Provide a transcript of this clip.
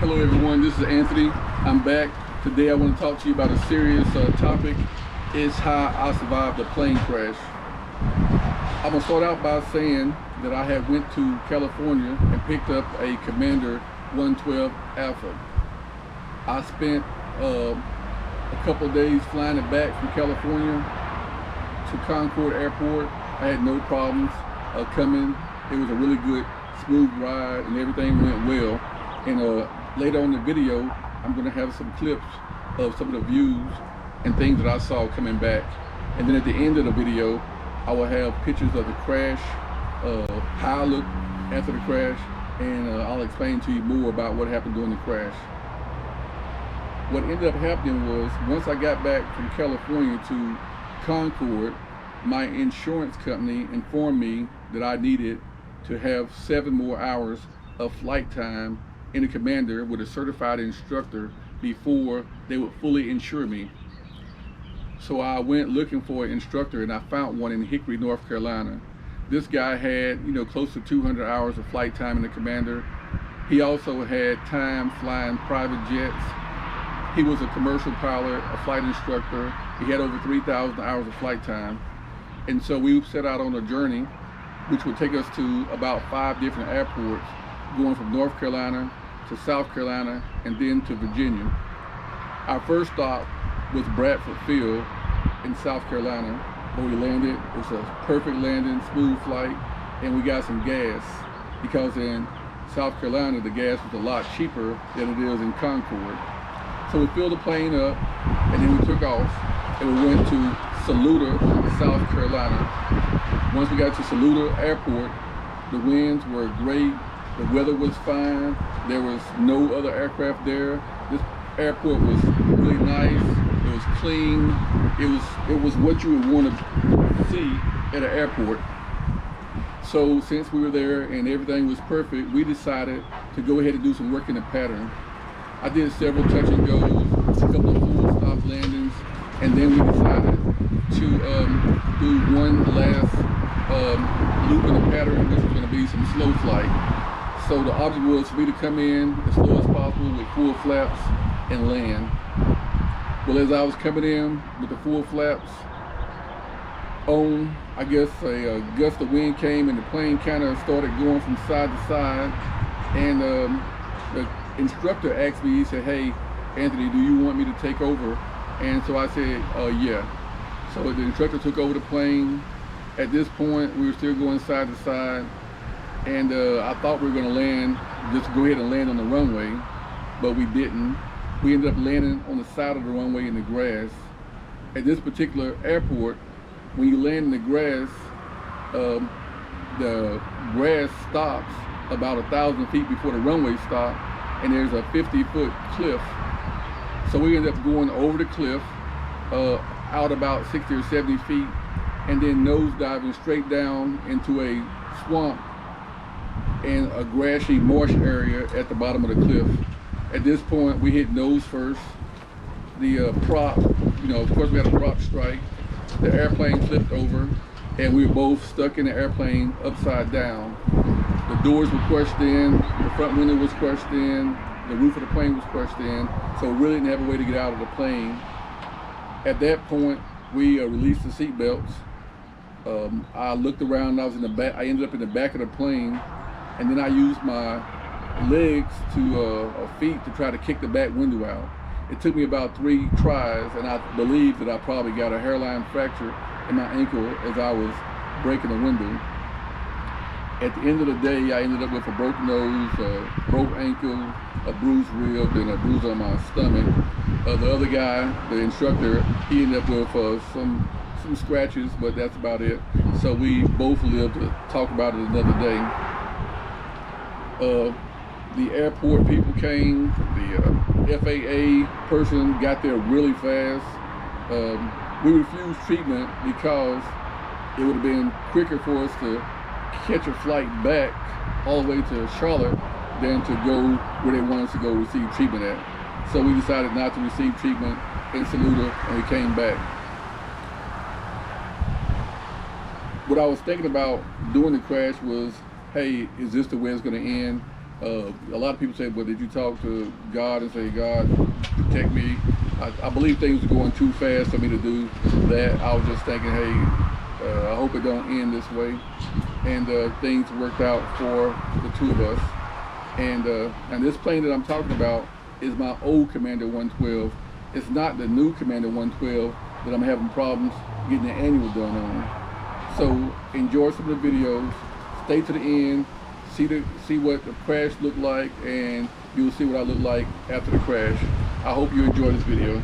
Hello everyone, this is Anthony. I'm back. Today I want to talk to you about a serious topic. Is how I survived a plane crash. I'm going to start out by saying that I had went to California and picked up a Commander 112 Alpha. I spent a couple of days flying it back from California to Concord Airport. I had no problems coming. It was a really good, smooth ride and everything went well. And later on in the video, I'm going to have some clips of some of the views and things that I saw coming back. And then at the end of the video, I will have pictures of the crash, how I looked after the crash, and I'll explain to you more about what happened during the crash. What ended up happening was, once I got back from California to Concord, my insurance company informed me that I needed to have 7 more hours of flight time in a Commander with a certified instructor before they would fully insure me. So I went looking for an instructor and I found one in Hickory, North Carolina. This guy had, close to 200 hours of flight time in the Commander. He also had time flying private jets. He was a commercial pilot, a flight instructor. He had over 3,000 hours of flight time. And so we set out on a journey which would take us to about 5 different airports, going from North Carolina to South Carolina and then to Virginia. Our first stop was Bradford Field in South Carolina, where we landed. It was a perfect landing, smooth flight, and we got some gas because in South Carolina the gas was a lot cheaper than it is in Concord. So we filled the plane up and then we took off and we went to Saluda, South Carolina. Once we got to Saluda Airport, the winds were great, the weather was fine, there was no other aircraft there. This airport was really nice, it was clean, it was what you would want to see at an airport. So since we were there and everything was perfect, we decided to go ahead and do some work in the pattern. I did several touch and goes, a couple of full stop landings, and then we decided to do one last loop in the pattern, which was going to be some slow flight. So the object was for me to come in as slow as possible with full flaps and land. Well, as I was coming in with the full flaps on, I guess a gust of wind came and the plane kind of started going from side to side. And the instructor asked me, he said, "Hey, Anthony, do you want me to take over?" And so I said, yeah. So the instructor took over the plane. At this point, we were still going side to side. And I thought we were going to land, just go ahead and land on the runway, but we didn't. We ended up landing on the side of the runway in the grass. At this particular airport, when you land in the grass stops about 1,000 feet before the runway stops, and there's a 50-foot cliff. So we ended up going over the cliff, out about 60 or 70 feet, and then nose diving straight down into a swamp and a grassy marsh area at the bottom of the cliff. At this point, we hit nose first. The prop, of course we had a prop strike. The airplane flipped over, and we were both stuck in the airplane upside down. The doors were crushed in, the front window was crushed in, the roof of the plane was crushed in, so we really didn't have a way to get out of the plane. At that point, we released the seat belts. I looked around, I was in the back, I ended up in the back of the plane, and then I used my legs or feet to try to kick the back window out. It took me about 3 tries, and I believe that I probably got a hairline fracture in my ankle as I was breaking the window. At the end of the day, I ended up with a broken nose, a broke ankle, a bruised rib, and a bruise on my stomach. The other guy, the instructor, he ended up with some scratches, but that's about it. So we both lived to talk about it another day. The airport people came, the FAA person got there really fast. We refused treatment because it would have been quicker for us to catch a flight back all the way to Charlotte than to go where they wanted us to go receive treatment at. So we decided not to receive treatment in Saluda, and we came back. What I was thinking about during the crash was, hey, is this the way it's going to end? A lot of people say, well, did you talk to God and say, God, protect me? I believe things were going too fast for me to do that. I was just thinking, hey, I hope it don't end this way. And things worked out for the two of us. And this plane that I'm talking about is my old Commander 112. It's not the new Commander 112 that I'm having problems getting the annual done on. So enjoy some of the videos, stay to the end, see what the crash looked like, and you'll see what I look like after the crash. I hope you enjoy this video.